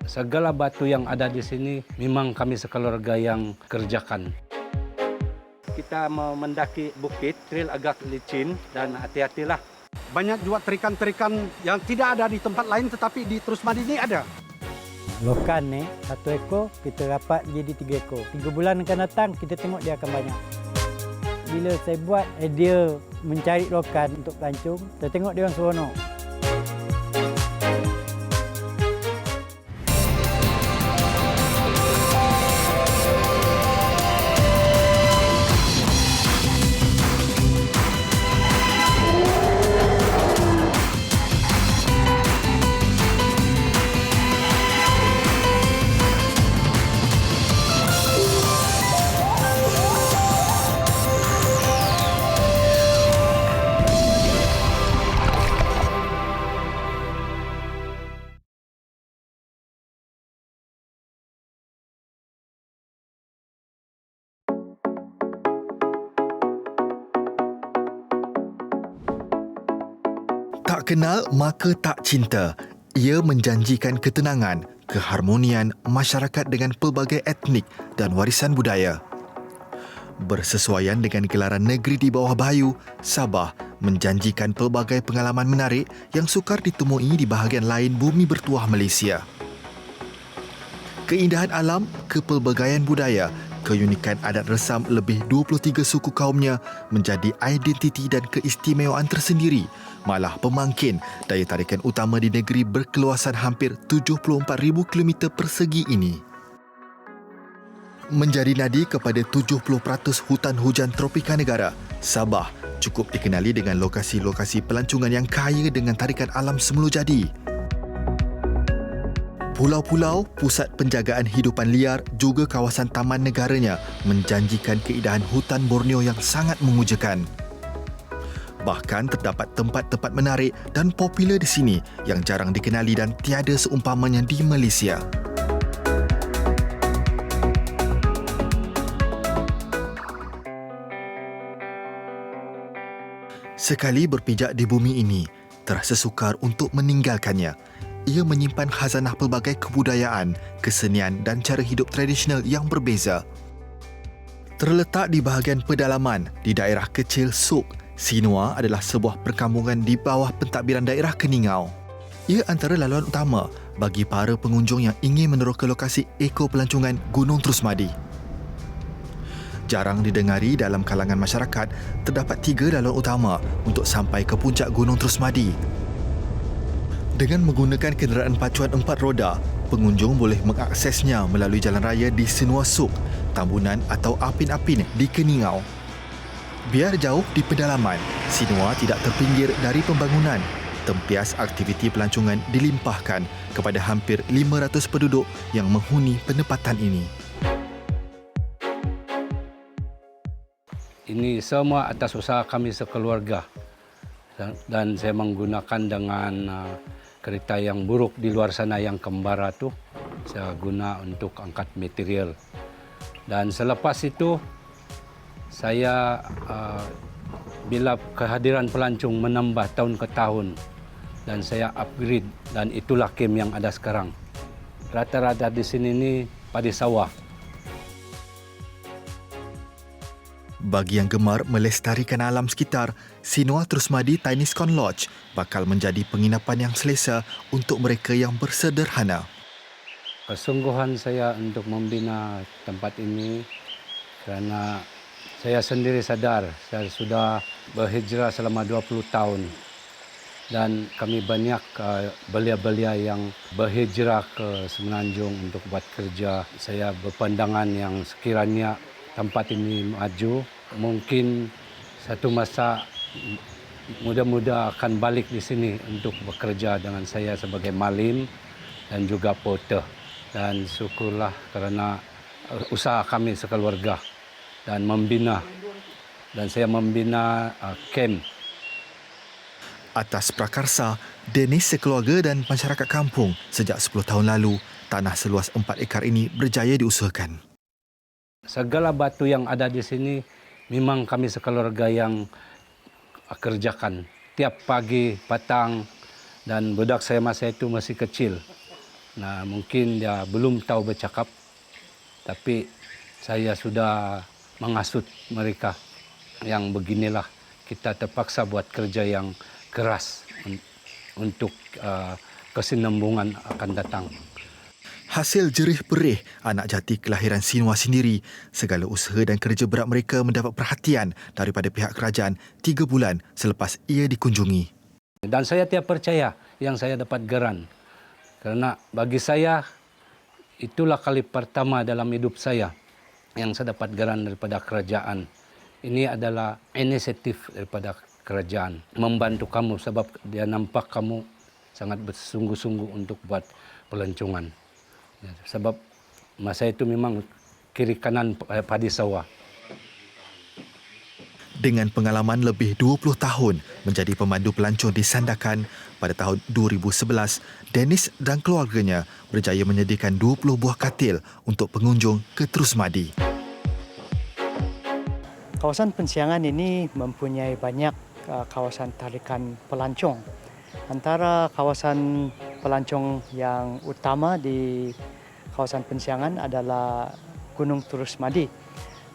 Segala batu yang ada di sini memang kami sekeluarga yang kerjakan. Kita mau mendaki bukit, trail agak licin dan hati-hatilah. Banyak juga terikan-terikan yang tidak ada di tempat lain tetapi di Trusmadi ini ada. Lokan nih, 1 ekor kita dapat jadi 3 ekor. 3 bulan akan datang kita tengok dia akan banyak. Bila saya buat idea mencari lokan untuk pelancong, saya tengok dia orang seronok. Tak kenal maka tak cinta. Ia menjanjikan ketenangan, keharmonian masyarakat dengan pelbagai etnik dan warisan budaya. Bersesuaian dengan gelaran negeri di bawah Bayu, Sabah menjanjikan pelbagai pengalaman menarik yang sukar ditemui di bahagian lain bumi bertuah Malaysia. Keindahan alam, kepelbagaian budaya, keunikan adat resam lebih 23 suku kaumnya menjadi identiti dan keistimewaan tersendiri, malah pemangkin daya tarikan utama di negeri berkeluasan hampir 74,000 km persegi ini. Menjadi nadi kepada 70% hutan hujan tropika negara, Sabah cukup dikenali dengan lokasi-lokasi pelancongan yang kaya dengan tarikan alam semula jadi. Pulau-pulau, pusat penjagaan hidupan liar juga kawasan taman negaranya menjanjikan keindahan hutan Borneo yang sangat memujakan. Bahkan terdapat tempat-tempat menarik dan popular di sini yang jarang dikenali dan tiada seumpamanya di Malaysia. Sekali berpijak di bumi ini, terasa sukar untuk meninggalkannya. Ia menyimpan khazanah pelbagai kebudayaan, kesenian dan cara hidup tradisional yang berbeza. Terletak di bahagian pedalaman di daerah kecil Suk, Sinua adalah sebuah perkampungan di bawah pentadbiran daerah Keningau. Ia antara laluan utama bagi para pengunjung yang ingin meneroka lokasi eko-pelancongan Gunung Trusmadi. Jarang didengari dalam kalangan masyarakat, terdapat 3 laluan utama untuk sampai ke puncak Gunung Trusmadi. Dengan menggunakan kenderaan pacuan 4 roda, pengunjung boleh mengaksesnya melalui jalan raya di Sinua Suk, Tambunan atau Apin-Apin di Keningau. Biar jauh di pedalaman, Sinua tidak terpinggir dari pembangunan. Tempias aktiviti pelancongan dilimpahkan kepada hampir 500 penduduk yang menghuni penempatan ini. Ini semua atas usaha kami sekeluarga. Dan saya menggunakan dengan kereta yang buruk di luar sana yang kembara tu. Saya guna untuk angkat material. Dan selepas itu, saya bila kehadiran pelancong menambah tahun ke tahun dan saya upgrade dan itulah kem yang ada sekarang. Rata-rata di sini ni padi sawah. Bagi yang gemar melestarikan alam sekitar, Sinua Trusmadi Tiny Scone Lodge bakal menjadi penginapan yang selesa untuk mereka yang bersederhana. Kesungguhan saya untuk membina tempat ini kerana saya sendiri sadar saya sudah berhijrah selama 20 tahun dan kami banyak belia-belia yang berhijrah ke Semenanjung untuk buat kerja. Saya berpandangan yang sekiranya tempat ini maju, mungkin satu masa muda-muda akan balik di sini untuk bekerja dengan saya sebagai malim dan juga porter. Dan syukurlah kerana usaha kami sekeluarga dan membina. Dan saya membina kem. Atas prakarsa, Dennis sekeluarga dan masyarakat kampung sejak 10 tahun lalu, tanah seluas 4 ekar ini berjaya diusahakan. Segala batu yang ada di sini memang kami sekeluarga yang kerjakan. Tiap pagi, petang dan budak saya masa itu masih kecil. Nah, mungkin dia belum tahu bercakap, tapi saya sudah mengasut mereka yang beginilah kita terpaksa buat kerja yang keras untuk kesinambungan akan datang. Hasil jerih perih anak jati kelahiran Sinua sendiri, segala usaha dan kerja berat mereka mendapat perhatian daripada pihak kerajaan 3 bulan selepas ia dikunjungi. Dan saya tiap percaya yang saya dapat geran. Kerana bagi saya, itulah kali pertama dalam hidup saya yang saya dapat geran daripada kerajaan. Ini adalah inisiatif daripada kerajaan. Membantu kamu sebab dia nampak kamu sangat bersungguh-sungguh untuk buat pelancongan. Sebab masa itu memang kiri kanan padi sawah. Dengan pengalaman lebih 20 tahun menjadi pemandu pelancong di Sandakan, pada tahun 2011, Dennis dan keluarganya berjaya menyediakan 20 buah katil untuk pengunjung ke Terusmadi. Kawasan Pensiangan ini mempunyai banyak kawasan tarikan pelancong. Antara kawasan pelancong yang utama di kawasan Pensiangan adalah Gunung Terusmadi.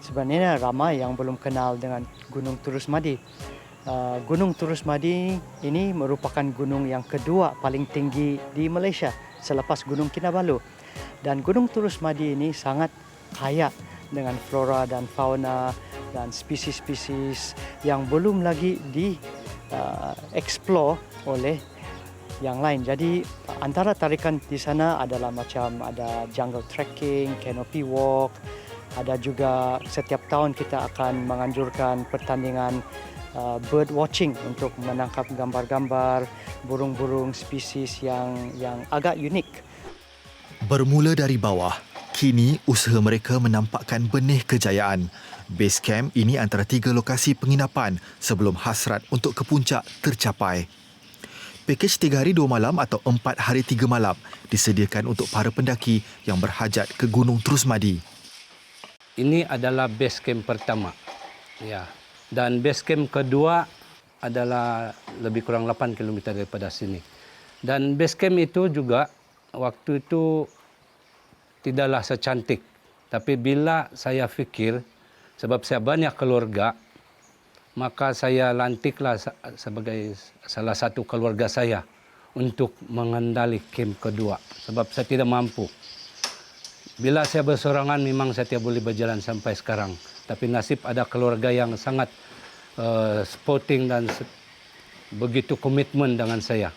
Sebenarnya ramai yang belum kenal dengan Gunung Terusmadi. Gunung Terusmadi ini merupakan gunung yang kedua paling tinggi di Malaysia selepas Gunung Kinabalu. Dan Gunung Terusmadi ini sangat kaya dengan flora dan fauna dan spesies-spesies yang belum lagi di-explore oleh yang lain. Jadi antara tarikan di sana adalah macam ada jungle trekking, canopy walk, ada juga setiap tahun kita akan menganjurkan pertandingan bird watching untuk menangkap gambar-gambar burung-burung spesies yang agak unik. Bermula dari bawah, kini usaha mereka menampakkan benih kejayaan. Base camp ini antara 3 lokasi penginapan sebelum hasrat untuk ke puncak tercapai. Pakej 3 hari 2 malam atau 4 hari 3 malam disediakan untuk para pendaki yang berhajat ke Gunung Terusmadi. Ini adalah base camp pertama. Ya. Dan base camp kedua adalah lebih kurang 8 km daripada sini. Dan base camp itu juga waktu itu tidaklah secantik. Tapi bila saya fikir, sebab saya banyak keluarga, maka saya lantiklah sebagai salah satu keluarga saya untuk mengendali camp kedua. Sebab saya tidak mampu. Bila saya bersorangan, memang saya tidak boleh berjalan sampai sekarang. Tapi nasib ada keluarga yang sangat sporting dan begitu komitmen dengan saya.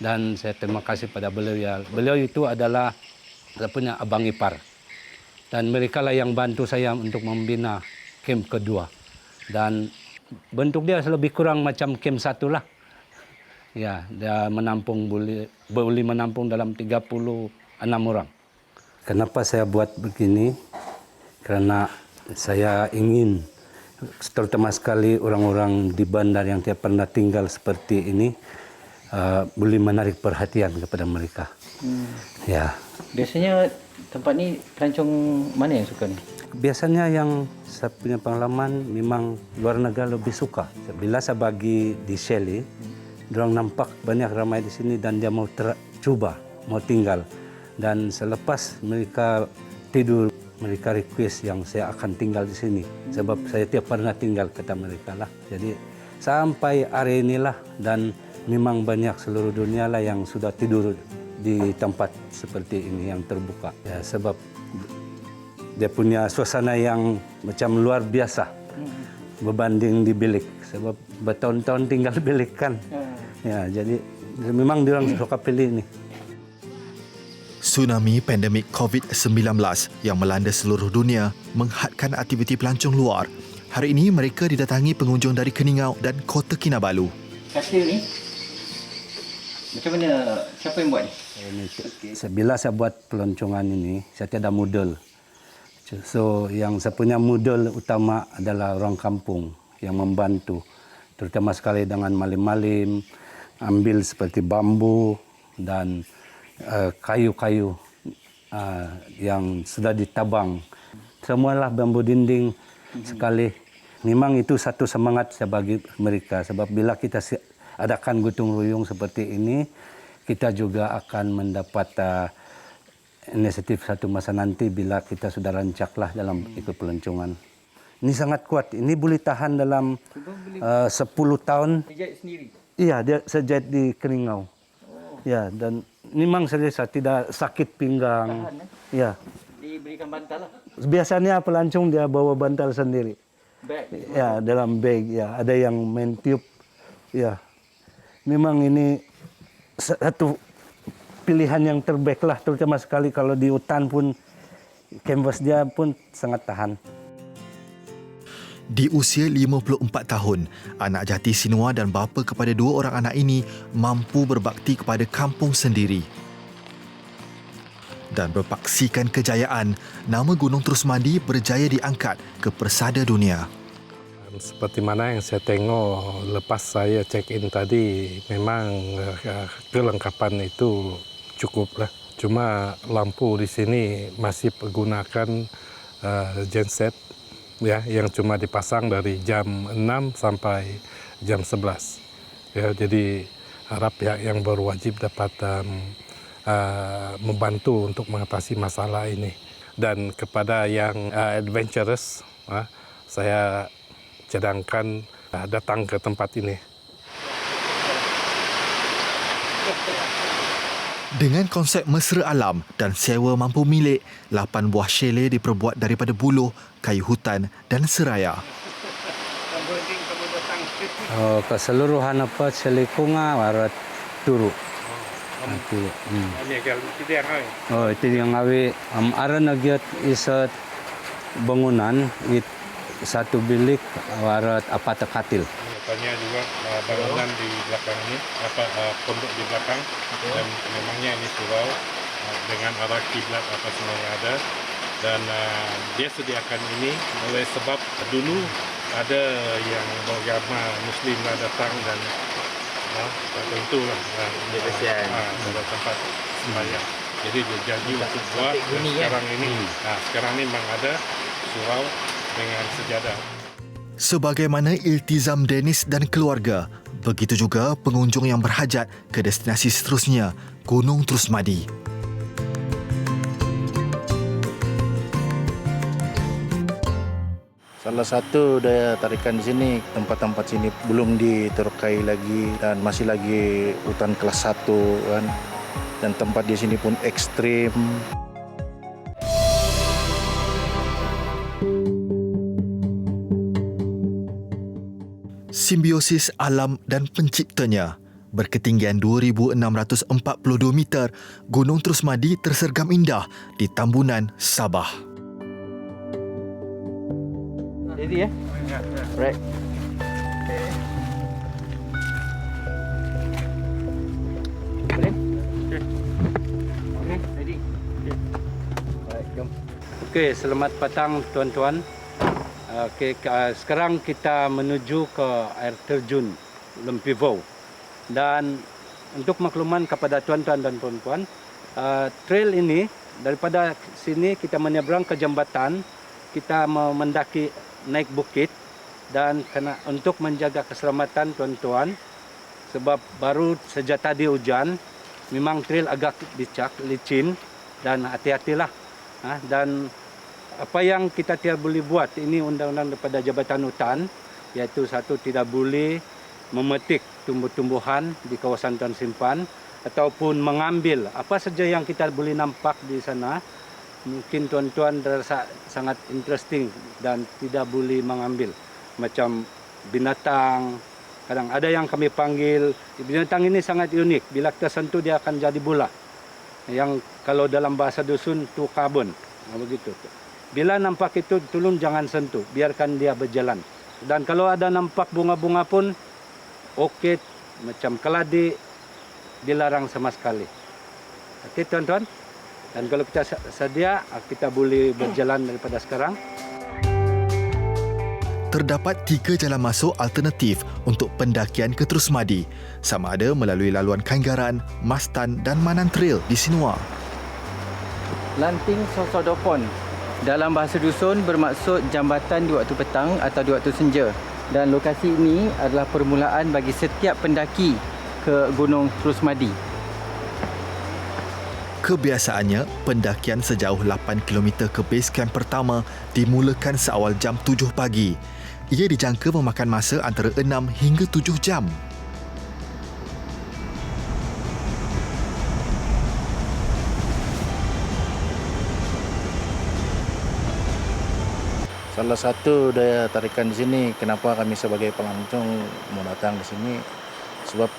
Dan saya terima kasih pada beliau. Beliau itu adalah saya punya abang ipar. Dan mereka lah yang bantu saya untuk membina camp kedua. Dan bentuk dia lebih kurang macam camp 1 lah. Ya, dia menampung boleh menampung dalam 36 orang. Kenapa saya buat begini? Karena saya ingin, terutama sekali orang-orang di bandar yang tidak pernah tinggal seperti ini, boleh menarik perhatian kepada mereka. Ya. Biasanya tempat ni pelancong mana yang suka ni? Biasanya yang saya punya pengalaman memang luar negara lebih suka. Bila saya bagi di Shelly, diorang nampak banyak ramai di sini dan dia mau cuba, mau tinggal. Dan selepas mereka tidur, mereka request yang saya akan tinggal di sini. Sebab saya tidak pernah tinggal, kata mereka lah. Jadi sampai hari inilah dan memang banyak seluruh dunia lah yang sudah tidur di tempat seperti ini yang terbuka. Ya, sebab dia punya suasana yang macam luar biasa berbanding di bilik. Sebab bertahun-tahun tinggal di bilik kan. Ya, jadi memang diorang suka pilih ini. Tsunami pandemik COVID-19 yang melanda seluruh dunia menghadkan aktiviti pelancong luar. Hari ini mereka didatangi pengunjung dari Keningau dan Kota Kinabalu. Katil ni macam mana, siapa yang buat ni? Bila saya buat pelancongan ini, saya tiada model. So yang saya punya model utama adalah orang kampung yang membantu. Terutama sekali dengan malim-malim, ambil seperti bambu dan kayu-kayu yang sudah ditabang. Semualah bambu dinding sekali. Memang itu satu semangat saya bagi mereka. Sebab bila kita adakan gotong royong seperti ini, kita juga akan mendapat inisiatif satu masa nanti bila kita sudah rancaklah dalam ikut pelancongan. Ini sangat kuat. Ini boleh tahan dalam 10 tahun. Dijahit sendiri. Iya, dia sejahit di keringau. Ya, dan memang serius tidak sakit pinggang. Ya. Diberikan bantal lah. Biasanya pelancong dia bawa bantal sendiri. Bag. Ya, dalam bag. Ya, ada yang main tiup. Ya, memang ini satu pilihan yang terbaik lah, terutama sekali kalau di hutan pun canvas dia pun sangat tahan. Di usia 54 tahun, anak jati Sinua dan bapa kepada 2 orang anak ini mampu berbakti kepada kampung sendiri. Dan berpaksikan kejayaan, nama Gunung Terusmadi berjaya diangkat ke persada dunia. Seperti mana yang saya tengok lepas saya check-in tadi, memang kelengkapan itu cukuplah. Cuma lampu di sini masih menggunakan genset ya, yang cuma dipasang dari jam 6 sampai jam 11. Ya, jadi harap pihak yang berwajib dapat membantu untuk mengatasi masalah ini. Dan kepada yang adventurous, saya cadangkan datang ke tempat ini. Dengan konsep mesra alam dan sewa mampu milik, 8 buah chalet diperbuat daripada buluh, kayu hutan dan seraya. Keseluruhan apa selikunga warat turu. Itu yang awi aran agiat isat bangunan satu bilik warat apa tekatil. Tanya juga bangunan di belakang ini, pondok di belakang, dan memangnya ini surau dengan arah kiblat apa semua yang ada. Dan dia sediakan ini oleh sebab dulu ada yang beragama Muslim datang dan tentulah ada tempat sembahyang. Jadi dia janji untuk buat dan sekarang ini memang ada surau dengan sejadah. Sebagaimana iltizam Dennis dan keluarga, begitu juga pengunjung yang berhajat ke destinasi seterusnya, Gunung Terusmadi. Salah satu daya tarikan di sini, tempat-tempat sini belum diterkai lagi dan masih lagi hutan kelas 1 kan. Dan tempat di sini pun ekstrim. Simbiosis alam dan penciptanya. Berketinggian 2,642 meter, Gunung Terusmadi tersergam indah di Tambunan, Sabah. Ready ya? Right. Ready. Baik, jom. Okey, selamat petang tuan-tuan. Sekarang kita menuju ke air terjun Lempivau. Dan untuk makluman kepada tuan-tuan dan puan-puan, trail ini daripada sini kita menyeberang ke jambatan, kita mendaki naik bukit, dan untuk menjaga keselamatan tuan-tuan, sebab baru sejak tadi hujan, memang trail agak licin dan hati-hatilah. Dan apa yang kita tidak boleh buat, ini undang-undang daripada Jabatan Hutan, iaitu satu, tidak boleh memetik tumbuh-tumbuhan di kawasan hutan simpan ataupun mengambil apa saja yang kita boleh nampak di sana. Mungkin tuan-tuan rasa sangat interesting dan tidak boleh mengambil. Macam binatang, kadang ada yang kami panggil, binatang ini sangat unik. Bila kita sentuh dia akan jadi bola. Yang kalau dalam bahasa dusun itu karbon. Begitu. Bila nampak itu, tolong jangan sentuh, biarkan dia berjalan. Dan kalau ada nampak bunga-bunga pun, okey, macam keladi, dilarang sama sekali. Okey tuan-tuan? Dan kalau kita sedia, kita boleh berjalan daripada sekarang. Terdapat 3 jalan masuk alternatif untuk pendakian ke Terusmadi, sama ada melalui laluan Kainggaran, Mastan dan Manan Trail di Sinua. Lanting Sosodopon. Dalam bahasa dusun bermaksud jambatan di waktu petang atau di waktu senja. Dan lokasi ini adalah permulaan bagi setiap pendaki ke Gunung Terusmadi. Kebiasaannya, pendakian sejauh 8 km ke base camp pertama dimulakan seawal jam 7 pagi. Ia dijangka memakan masa antara 6 hingga 7 jam. Salah satu daya tarikan di sini, kenapa kami sebagai pelancong mau datang di sini, sebab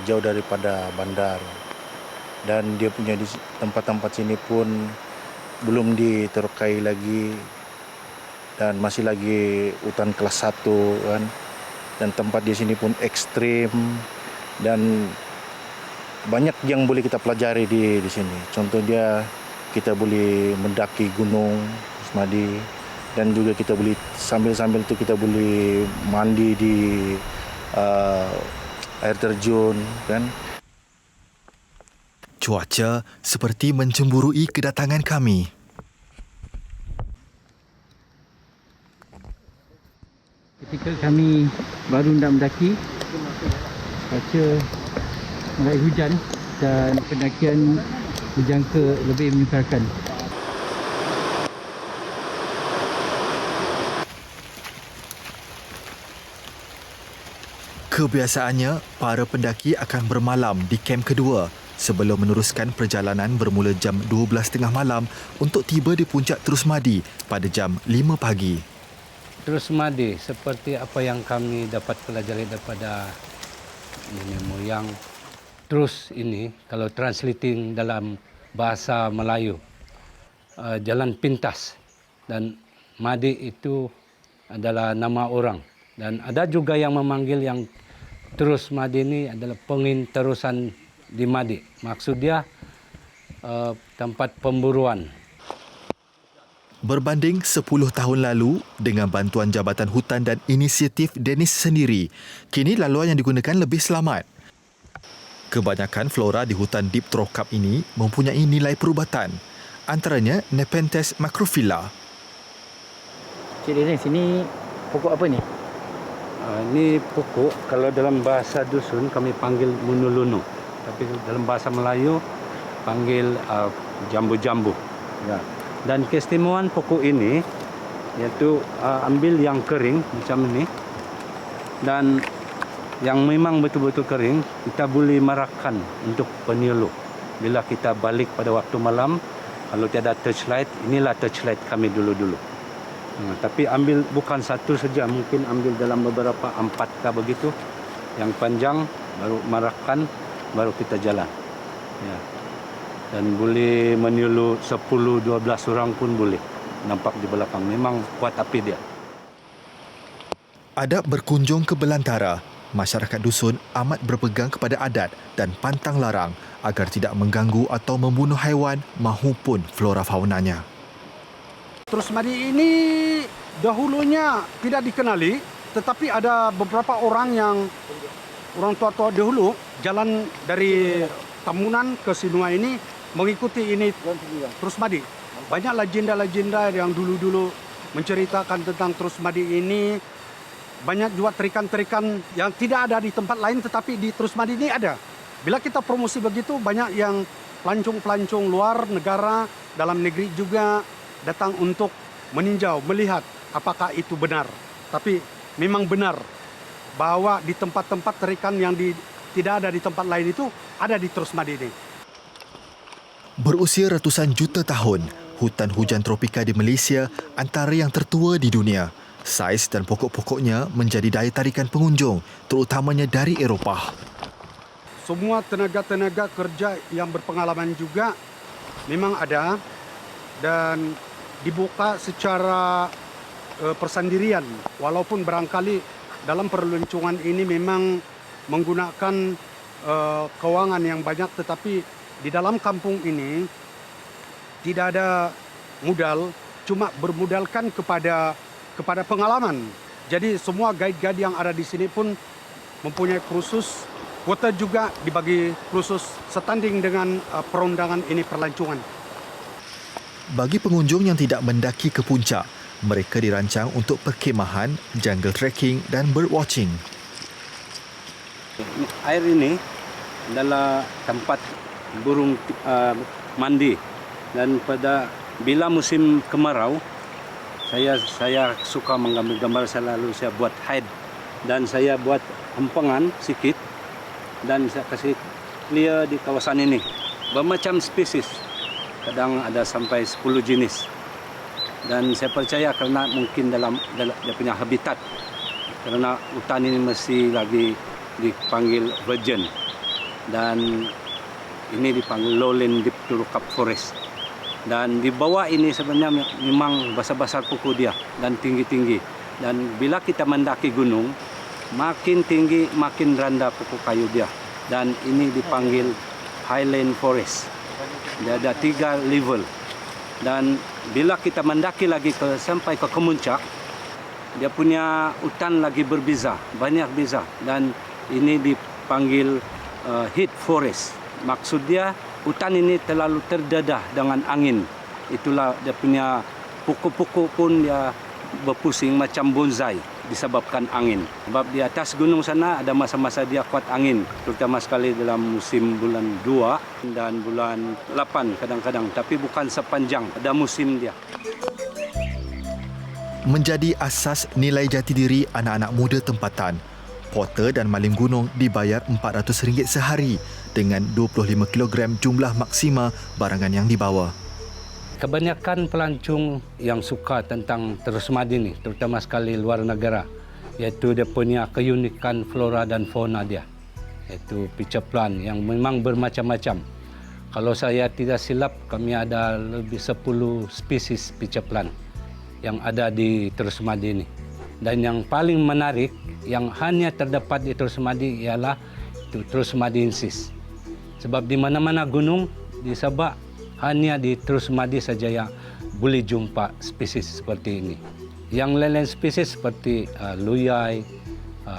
jauh daripada bandar. Dan dia punya tempat-tempat sini pun belum diterokai lagi dan masih lagi hutan kelas 1 kan. Dan tempat di sini pun ekstrim dan banyak yang boleh kita pelajari di sini. Contoh dia, kita boleh mendaki gunung Trusmadi. Dan juga kita boleh sambil-sambil tu kita boleh mandi di air terjun kan. Cuaca seperti mencemburui kedatangan kami. Ketika kami baru nak mendaki, cuaca mulai hujan dan pendakian dijangka lebih menyukarkan. Kebiasaannya, para pendaki akan bermalam di kem kedua sebelum meneruskan perjalanan bermula jam 12.30 malam untuk tiba di puncak Trusmadi pada jam 5 pagi. Trusmadi seperti apa yang kami dapat pelajari daripada nenek moyang. Trus ini kalau translating dalam bahasa Melayu, jalan pintas, dan Madi itu adalah nama orang. Dan ada juga yang memanggil yang Trusmadi ini adalah penginterusan di Madi. Maksud dia tempat pemburuan. Berbanding 10 tahun lalu, dengan bantuan Jabatan Hutan dan Inisiatif Dennis sendiri, kini laluan yang digunakan lebih selamat. Kebanyakan flora di hutan Deep Trokap ini mempunyai nilai perubatan, antaranya Nepenthes macrophylla. Cik Dennis, sini pokok apa ni? Ini pokok, kalau dalam bahasa dusun kami panggil munulunu. Tapi dalam bahasa Melayu panggil jambu-jambu. Ya. Dan keistimewaan pokok ini iaitu ambil yang kering macam ini. Dan yang memang betul-betul kering, kita boleh marakkan untuk peniulu. Bila kita balik pada waktu malam, kalau tiada torchlight, inilah torchlight kami dulu-dulu. Tapi ambil bukan satu saja, mungkin ambil dalam beberapa 4 begitu. Yang panjang baru marakkan, baru kita jalan. Ya. Dan boleh meniulu 10-12 orang pun boleh. Nampak di belakang, memang kuat api dia. Adab berkunjung ke belantara, masyarakat dusun amat berpegang kepada adat dan pantang larang agar tidak mengganggu atau membunuh haiwan mahupun flora faunanya. Trusmadi ini dahulunya tidak dikenali, tetapi ada beberapa orang tua-tua dahulu jalan dari Tamunan ke Sinua ini mengikuti ini Trusmadi. Banyak legenda-legenda yang dulu-dulu menceritakan tentang Trusmadi ini. Banyak juga terikan-terikan yang tidak ada di tempat lain, tetapi di Trusmadi ini ada. Bila kita promosi begitu, banyak yang pelancong-pelancong luar negara, dalam negeri juga datang untuk meninjau, melihat apakah itu benar. Tapi memang benar bahwa di tempat-tempat terikan yang tidak ada di tempat lain itu ada di Trusmadi ini. Berusia ratusan juta tahun, hutan hujan tropika di Malaysia antara yang tertua di dunia. Saiz dan pokok-pokoknya menjadi daya tarikan pengunjung, terutamanya dari Eropah. Semua tenaga-tenaga kerja yang berpengalaman juga memang ada dan dibuka secara persendirian. Walaupun barangkali dalam perluncuran ini memang menggunakan kewangan yang banyak, tetapi di dalam kampung ini tidak ada modal, cuma bermodalkan kepada pengalaman. Jadi semua guide-guide yang ada di sini pun mempunyai kursus. Kuota juga dibagi kursus setanding dengan perundangan ini perlancongan. Bagi pengunjung yang tidak mendaki ke puncak, mereka dirancang untuk perkemahan, jungle trekking dan bird watching. Air ini adalah tempat burung mandi. Dan bila musim kemarau, saya suka mengambil gambar, selalu saya buat hide dan saya buat empangan sikit dan saya kasih clear di kawasan ini. Bermacam spesies, kadang ada sampai 10 jenis. Dan saya percaya karena mungkin dalam dia punya habitat, karena hutan ini masih lagi dipanggil virgin dan ini dipanggil lowland deep to cup forest. Dan di bawah ini sebenarnya memang besar-besar kuku dia dan tinggi-tinggi. Dan bila kita mendaki gunung, makin tinggi makin rendah pokok kayu dia. Dan ini dipanggil highland forest. Dia ada 3 level. Dan bila kita mendaki lagi sampai ke kemuncak, dia punya hutan lagi berbeza, banyak beza. Dan ini dipanggil heat forest. Maksud dia hutan ini terlalu terdedah dengan angin. Itulah dia punya pokok-pokok pun dia berpusing macam bonsai disebabkan angin. Sebab di atas gunung sana ada masa-masa dia kuat angin, terutama sekali dalam musim bulan 2 dan bulan 8 kadang-kadang, tapi bukan sepanjang, ada musim dia. Menjadi asas nilai jati diri anak-anak muda tempatan, porter dan malim gunung dibayar RM400 sehari dengan 25 kg jumlah maksima barangan yang dibawa. Kebanyakan pelancong yang suka tentang Terus Madi ini, terutama sekali luar negara, iaitu dia punya keunikan flora dan fauna dia, iaitu piceplan yang memang bermacam-macam. Kalau saya tidak silap, kami ada lebih 10 spesies piceplan yang ada di Terus Madi ini. Dan yang paling menarik, yang hanya terdapat di Terus Madi ialah itu Terus Madiensis. Sebab di mana-mana gunung di Sabah, hanya di Terus Madi saja yang boleh jumpa spesies seperti ini. Yang lain-lain spesies seperti luyai,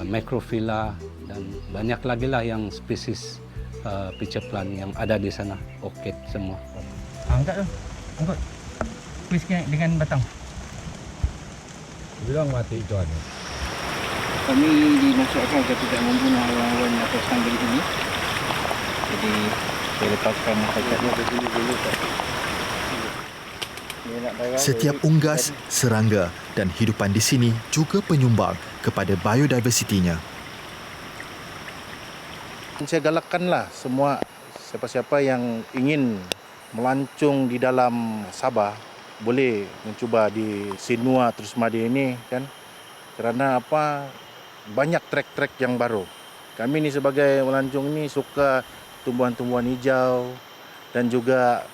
macrophylla dan banyak lagi lah yang spesies piceplan yang ada di sana. Orchid semua. Angkat tu. Angkat. Twist dengan batang. Bilang mati itu ada. Kami dimaksudkan agar tidak membunuh haiwan atau sanggil ini. Jadi saya lepaskan hakikatnya ke sini dulu. Setiap unggas, serangga dan hidupan di sini juga penyumbang kepada biodiversitinya. Saya galakkanlah semua siapa-siapa yang ingin melancong di dalam Sabah boleh mencuba di Sinua Terus Madi ini kan. Kerana apa? Banyak trek-trek yang baru. Kami ni sebagai melancong ni suka tumbuhan-tumbuhan hijau dan juga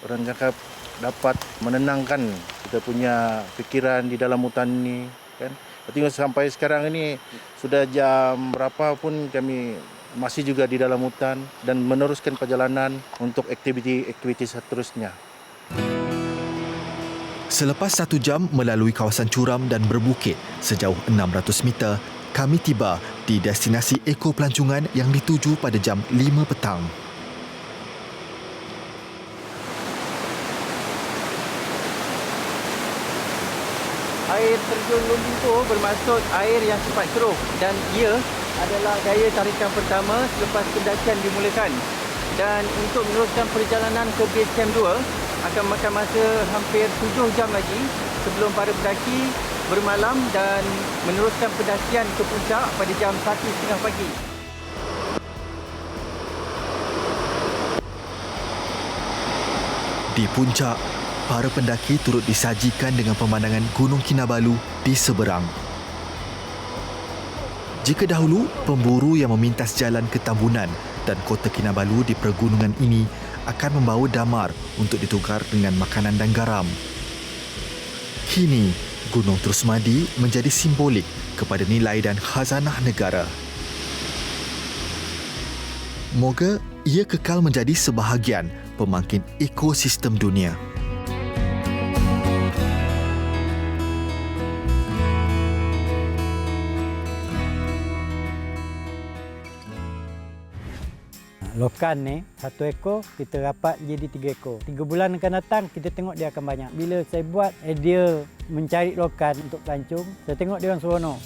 orang cakap dapat menenangkan kita punya fikiran di dalam hutan ni kan. Tengok sampai sekarang ini sudah jam berapa pun kami masih juga di dalam hutan dan meneruskan perjalanan untuk aktiviti seterusnya. Selepas 1 jam melalui kawasan curam dan berbukit sejauh 600 meter, kami tiba di destinasi eko pelancongan yang dituju pada jam 5 petang. Air terjun Lumbung bermaksud air yang cepat keruh dan ia adalah daya tarikan pertama selepas pendakian dimulakan. Dan untuk meneruskan perjalanan ke base camp 2 akan makan masa hampir 7 jam lagi sebelum para pendaki bermalam dan meneruskan pendakian ke puncak pada jam 1.30 pagi. Di puncak, para pendaki turut disajikan dengan pemandangan Gunung Kinabalu di seberang. Jika dahulu, pemburu yang memintas jalan ke Tambunan dan kota Kinabalu di pergunungan ini akan membawa damar untuk ditukar dengan makanan dan garam. Kini, Gunung Terus Madi menjadi simbolik kepada nilai dan khazanah negara. Moga ia kekal menjadi sebahagian pemangkin ekosistem dunia. Lokan ni, 1 ekor, kita rapat jadi 3 ekor. 3 bulan akan datang, kita tengok dia akan banyak. Bila saya buat idea mencari lokan untuk pelancong, saya tengok dia orang seronok.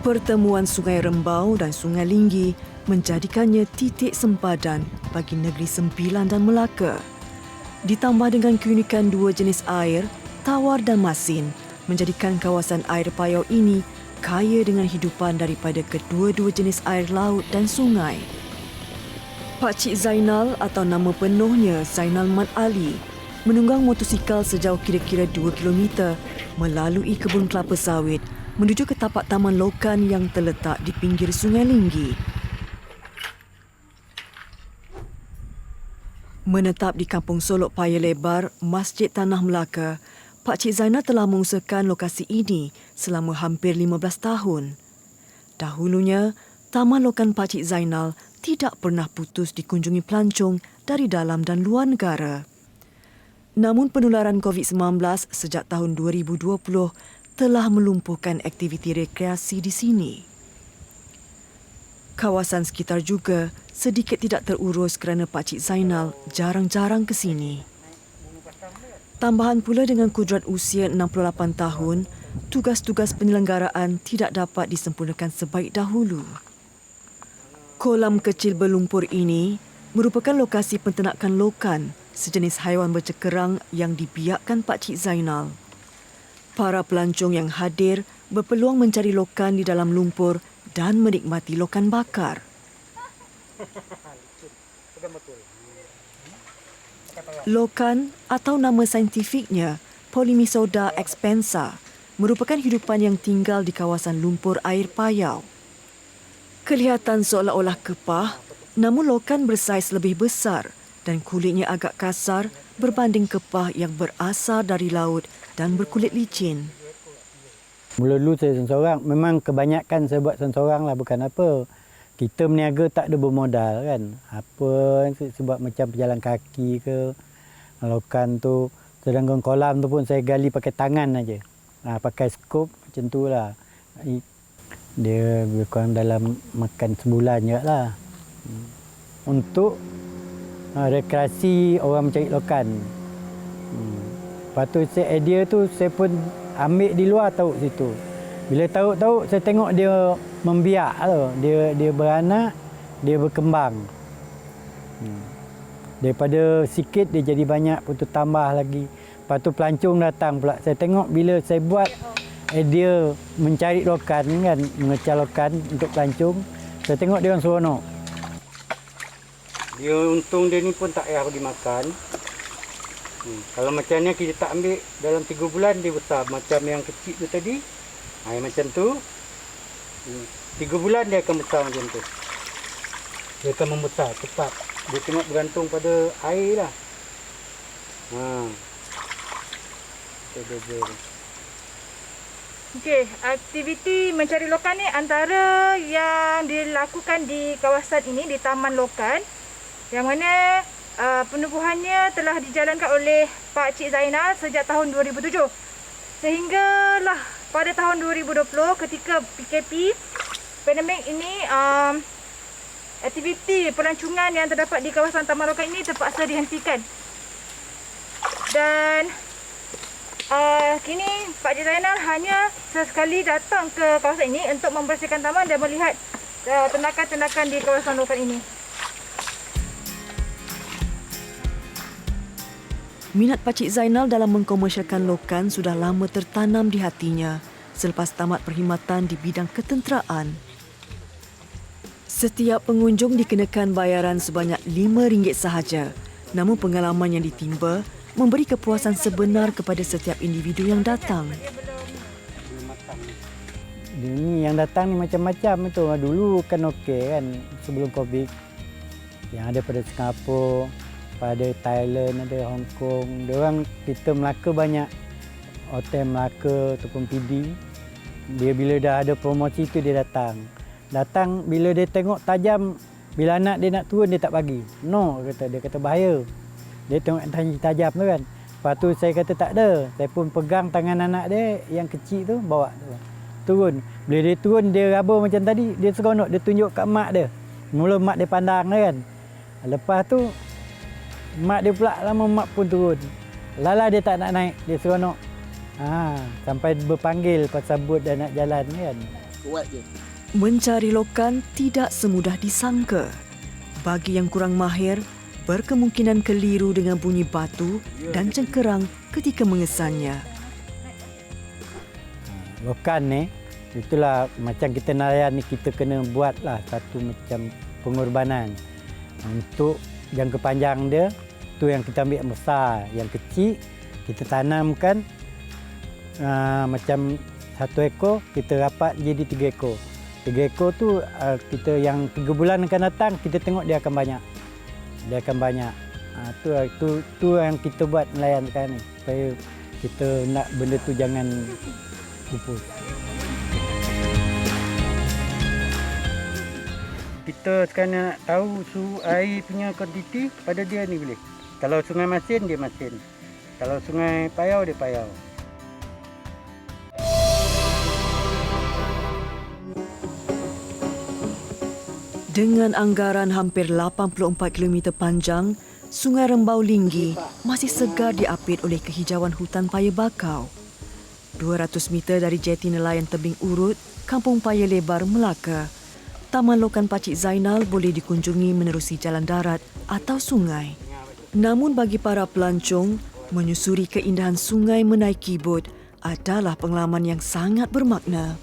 Pertemuan Sungai Rembau dan Sungai Linggi menjadikannya titik sempadan bagi Negeri Sembilan dan Melaka. Ditambah dengan keunikan dua jenis air, tawar dan masin, menjadikan kawasan air payau ini kaya dengan hidupan daripada kedua-dua jenis air laut dan sungai. Pak Cik Zainal atau nama penuhnya Zainal Mat Ali menunggang motosikal sejauh kira-kira 2 km melalui kebun kelapa sawit menuju ke tapak Taman Lokan yang terletak di pinggir Sungai Linggi. Menetap di Kampung Solok Paya Lebar, Masjid Tanah Melaka, Pak Cik Zainal telah mengusahakan lokasi ini selama hampir 15 tahun. Dahulunya, Taman Lokan Pak Cik Zainal tidak pernah putus dikunjungi pelancong dari dalam dan luar negara. Namun penularan COVID-19 sejak tahun 2020 telah melumpuhkan aktiviti rekreasi di sini. Kawasan sekitar juga sedikit tidak terurus kerana Pak Cik Zainal jarang-jarang ke sini. Tambahan pula dengan kudrat usia 68 tahun, tugas-tugas penyelenggaraan tidak dapat disempurnakan sebaik dahulu. Kolam kecil berlumpur ini merupakan lokasi penternakan lokan, sejenis haiwan bercekerang yang dibiakkan Pak Cik Zainal. Para pelancong yang hadir berpeluang mencari lokan di dalam lumpur dan menikmati lokan bakar. Lokan atau nama saintifiknya Polymisoda expensa merupakan hidupan yang tinggal di kawasan lumpur air payau. Kelihatan seolah-olah kepah, namun lokan bersaiz lebih besar dan kulitnya agak kasar berbanding kepah yang berasal dari laut dan berkulit licin. Mula-dulu saya seorang, memang kebanyakan saya buat seorang lah, bukan apa. Kita berniaga tak ada bermodal kan. Apa sebab macam berjalan kaki ke, lokan tu. Sedangkan kolam tu pun saya gali pakai tangan aja. Pakai skop macam tu lah. Dia lebih kurang dalam makan sebulan je lah. Untuk rekreasi orang mencari lokan. Lepas tu idea tu saya pun ambil di luar tauk situ. Bila tauk saya tengok dia membiak tu. Dia beranak, dia berkembang. Daripada sikit dia jadi banyak, pun tu tambah lagi. Lepas tu pelancong datang pula. Saya tengok bila saya buat idea mencari lokan kan, mengecah lokan untuk pelancong, saya tengok dia orang seronok. Dia untung dia ni pun tak payah bagi makan. Kalau macam ni kita tak ambil dalam 3 bulan dia besar. Macam yang kecil tu tadi, macam tu 3 bulan dia akan besar macam tu. Dia akan membesar cepat. Dia tengok bergantung pada air lah. Okey, aktiviti mencari lokan ni antara yang dilakukan di kawasan ini, di Taman Lokan, yang mana penubuhannya telah dijalankan oleh Pak Cik Zainal sejak tahun 2007. Sehinggalah pada tahun 2020 ketika PKP, pandemik ini, aktiviti pelancongan yang terdapat di kawasan Taman Lokan ini terpaksa dihentikan. Dan kini Pak Cik Zainal hanya sesekali datang ke kawasan ini untuk membersihkan taman dan melihat ternakan-ternakan di kawasan Lokan ini. Minat Pak Cik Zainal dalam mengkomersialkan lokan sudah lama tertanam di hatinya selepas tamat perkhidmatan di bidang ketenteraan. Setiap pengunjung dikenakan bayaran sebanyak RM5 sahaja. Namun pengalaman yang ditimba memberi kepuasan sebenar kepada setiap individu yang datang. Ini yang datang ni macam-macam tu. Dulu kan okey kan, sebelum Covid. Yang ada pada Singapura, pada Thailand, ada Hong Kong. Diorang, kita Melaka banyak hotel Melaka ataupun PD. Dia bila dah ada promosi tu dia datang. Datang bila dia tengok tajam, bila anak dia nak turun dia tak bagi. No, dia kata bahaya. Dia tengok tajam tu kan. Lepas tu saya kata tak ada. Saya pun pegang tangan anak dia yang kecil tu, bawa tu. Turun. Bila dia turun, dia raba macam tadi, dia seronok, dia tunjuk kat mak dia. Mula mak dia pandang dia kan. Lepas tu mak dia pula lama mak pun turun. Lala dia tak nak naik, dia seronok. Sampai berpanggil pasal bot dah nak jalan kan. Mencari lokan tidak semudah disangka. Bagi yang kurang mahir, berkemungkinan keliru dengan bunyi batu dan cengkerang ketika mengesannya. Lokan ni, itulah macam kita nelayan ni, kita kena buatlah satu macam pengorbanan. Untuk jangka panjang dia, tu yang kita ambil yang besar. Yang kecil, kita tanamkan macam 1 ekor, kita rapat jadi 3 ekor. 3 ekor tu kita yang 3 bulan akan datang, kita tengok dia akan banyak. Dia akan banyak. Tu yang kita buat nelayan sekarang ni. Supaya kita nak benda tu jangan pupus. Kita sekarang nak tahu air punya kuantiti pada dia ni boleh. Kalau sungai masin, dia masin. Kalau sungai payau, dia payau. Dengan anggaran hampir 84 km panjang, Sungai Rembau Linggi masih segar diapit oleh kehijauan hutan paya bakau. 200 meter dari jeti nelayan Tebing Urut, Kampung Paya Lebar, Melaka, Taman Lokan Pakcik Zainal boleh dikunjungi menerusi jalan darat atau sungai. Namun bagi para pelancong, menyusuri keindahan sungai menaiki bot adalah pengalaman yang sangat bermakna.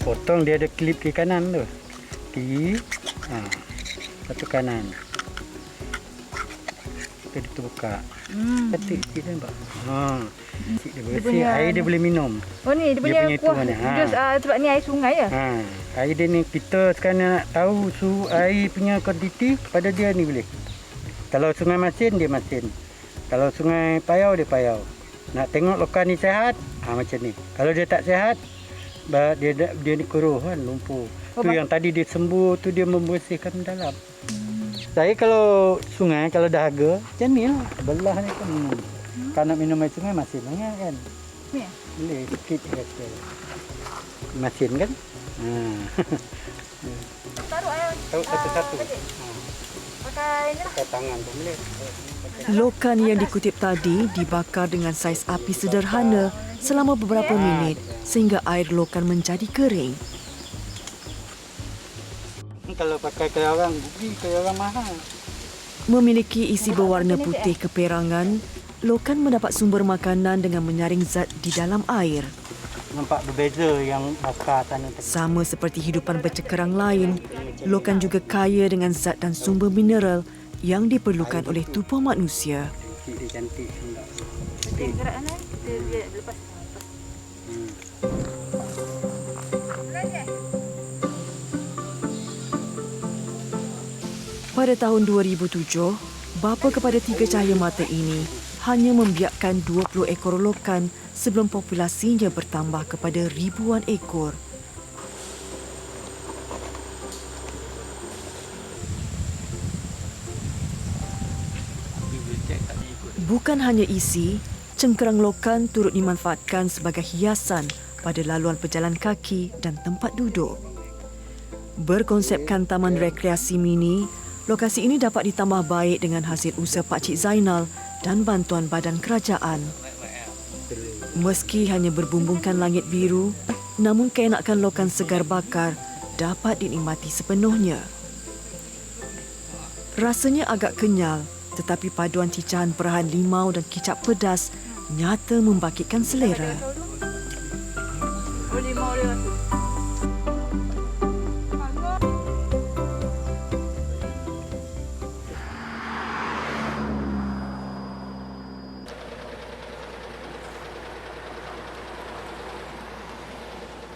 Potong dia ada klip ke kanan tu. Kiri, satu kanan. Kita buka. Ketik sikit nampak. Sikit dia bersih, air dia boleh minum. Oh ni dia punya kuah jus sebab ni air sungai ya. Air dia ni kita sekarang nak tahu air punya kuantiti pada dia ni boleh. Kalau sungai masin, dia masin. Kalau sungai payau, dia payau. Nak tengok lokan ni sihat, macam ni. Kalau dia tak sihat, dia ni keruh kan, lumpur. Tu yang tadi dia sembuh tu, dia membersihkan dalam. Saya kalau sungai, kalau dahaga, macam ni lah. Belah ni kan minum. Kalau nak minum air sungai, masin banyak kan. Ni? Boleh, sikit kata. Masin kan. Taruh air. Taruh satu-satu. Pakai ni lah. Pakai tangan tu boleh. Lokan yang dikutip tadi dibakar dengan saiz api sederhana selama beberapa minit sehingga air lokan menjadi kering. Kalau pakai kayu orang, rugi, kayu orang mahal. Memiliki isi berwarna putih keperangan, lokan mendapat sumber makanan dengan menyaring zat di dalam air. Nampak berbeza yang bakar tanah tadi. Sama seperti hidupan bercekerang lain, lokan juga kaya dengan zat dan sumber mineral yang diperlukan oleh tubuh manusia. Dia cantik. Dia gerak kan? Dia lepas. Pada tahun 2007, bapa kepada 3 cahaya mata ini hanya membiakkan 20 ekor lokan sebelum populasinya bertambah kepada ribuan ekor. Bukan hanya isi, cengkerang lokan turut dimanfaatkan sebagai hiasan pada laluan pejalan kaki dan tempat duduk. Berkonsepkan taman rekreasi mini, lokasi ini dapat ditambah baik dengan hasil usaha Pakcik Zainal dan bantuan badan kerajaan. Meski hanya berbumbungkan langit biru, namun keenakan lokan segar bakar dapat dinikmati sepenuhnya. Rasanya agak kenyal, tetapi paduan cicahan perahan limau dan kicap pedas nyata membangkitkan selera. Limau dia.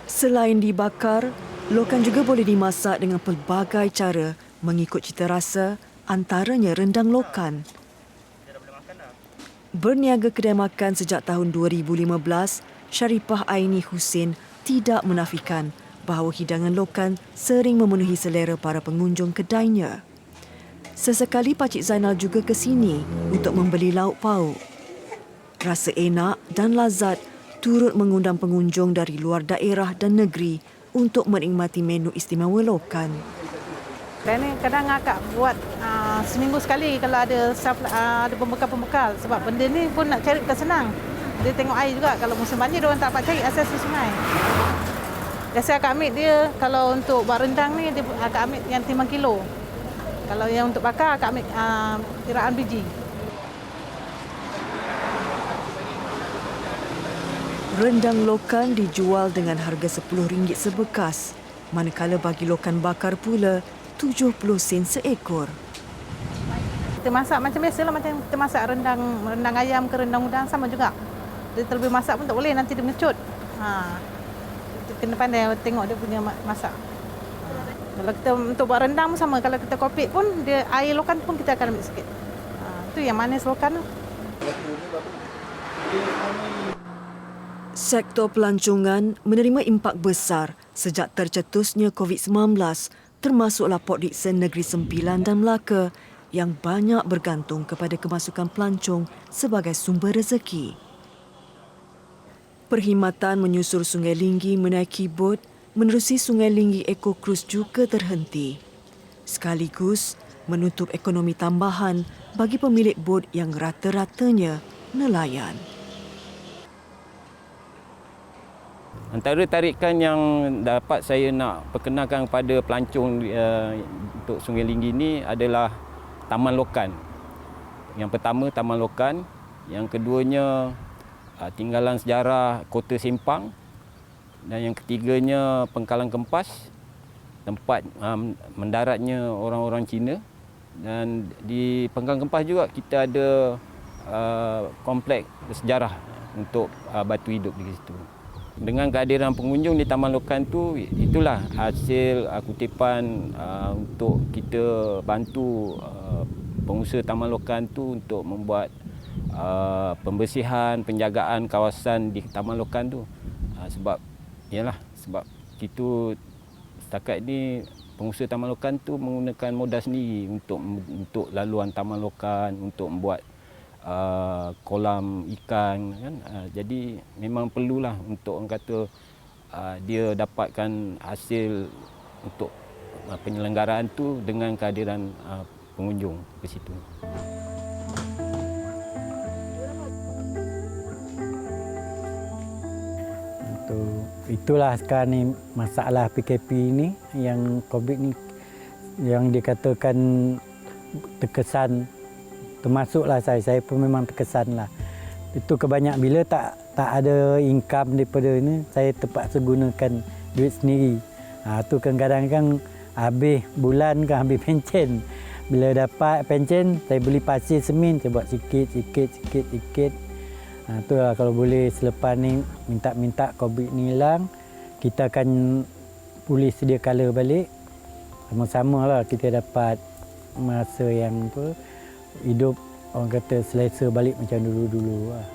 Selain dibakar, lokan juga boleh dimasak dengan pelbagai cara mengikut cita rasa, antaranya rendang lokan. Berniaga kedai makan sejak tahun 2015, Syarifah Aini Husin tidak menafikan bahawa hidangan lokan sering memenuhi selera para pengunjung kedainya. Sesekali Pakcik Zainal juga ke sini untuk membeli lauk pauk. Rasa enak dan lazat turut mengundang pengunjung dari luar daerah dan negeri untuk menikmati menu istimewa lokan. Kadang akak buat seminggu sekali kalau ada pembekal-pembekal sebab benda ni pun nak cari bukan senang. dia tengok air juga. Kalau musim banjir, dia orang tak dapat cari akses ke sungai. Biasa akak ambil dia, kalau untuk buat rendang ni, dia akak ambil yang 5 kilo. Kalau yang untuk bakar, akak ambil kiraan biji. Rendang lokan dijual dengan harga RM10 sebekas, manakala bagi lokan bakar pula 70 sen seekor. Kita masak macam biasalah, macam kita masak rendang ayam ke rendang udang sama juga. Dia terlebih masak pun tak boleh, nanti dia mencut. Kita kena pandai tengok dia punya masak. Kalau kita untuk buat rendang pun sama, kalau kita kopik pun dia air lokan pun kita akan ambil sikit. Itu yang manis lokan tu. Sektor pelancongan menerima impak besar sejak tercetusnya COVID-19, termasuklah Port Dickson Negeri Sembilan dan Melaka yang banyak bergantung kepada kemasukan pelancong sebagai sumber rezeki. Perkhidmatan menyusur Sungai Linggi menaiki bot menerusi Sungai Linggi Eco Cruise juga terhenti. Sekaligus menutup ekonomi tambahan bagi pemilik bot yang rata-ratanya nelayan. Antara tarikan yang dapat saya nak perkenalkan kepada pelancong untuk Sungai Linggi ini adalah Taman Lokan. Yang pertama Taman Lokan, yang keduanya tinggalan sejarah Kota Sempang, dan yang ketiganya Pengkalan Kempas, tempat mendaratnya orang-orang Cina. Dan di Pengkalan Kempas juga kita ada kompleks bersejarah untuk batu hidup di situ. Dengan kehadiran pengunjung di Taman Lokan tu, itulah hasil kutipan untuk kita bantu pengusaha Taman Lokan tu untuk membuat pembersihan, penjagaan kawasan di Taman Lokan tu. Sebab kita setakat ni pengusaha Taman Lokan tu menggunakan modal sendiri untuk laluan Taman Lokan, untuk membuat kolam ikan kan. Jadi memang perlulah untuk orang kata dia dapatkan hasil untuk penyelenggaraan tu dengan kehadiran pengunjung ke situ. Itulah sekarang ni masalah PKP ni, yang COVID ni yang dikatakan terkesan. Termasuklah saya pun memang terkesanlah. Itu kebanyakan bila tak ada income daripada ni, saya terpaksa gunakan duit sendiri. Tu kadang-kadang kan habis bulan kan habis pencen. Bila dapat pencen, saya beli pasir semen, saya buat sikit. Itulah kalau boleh selepas ni minta COVID ni hilang, kita akan pulih sedia kala balik. Sama-sama lah kita dapat masa yang hidup orang kata selesa balik macam dulu-dulu lah.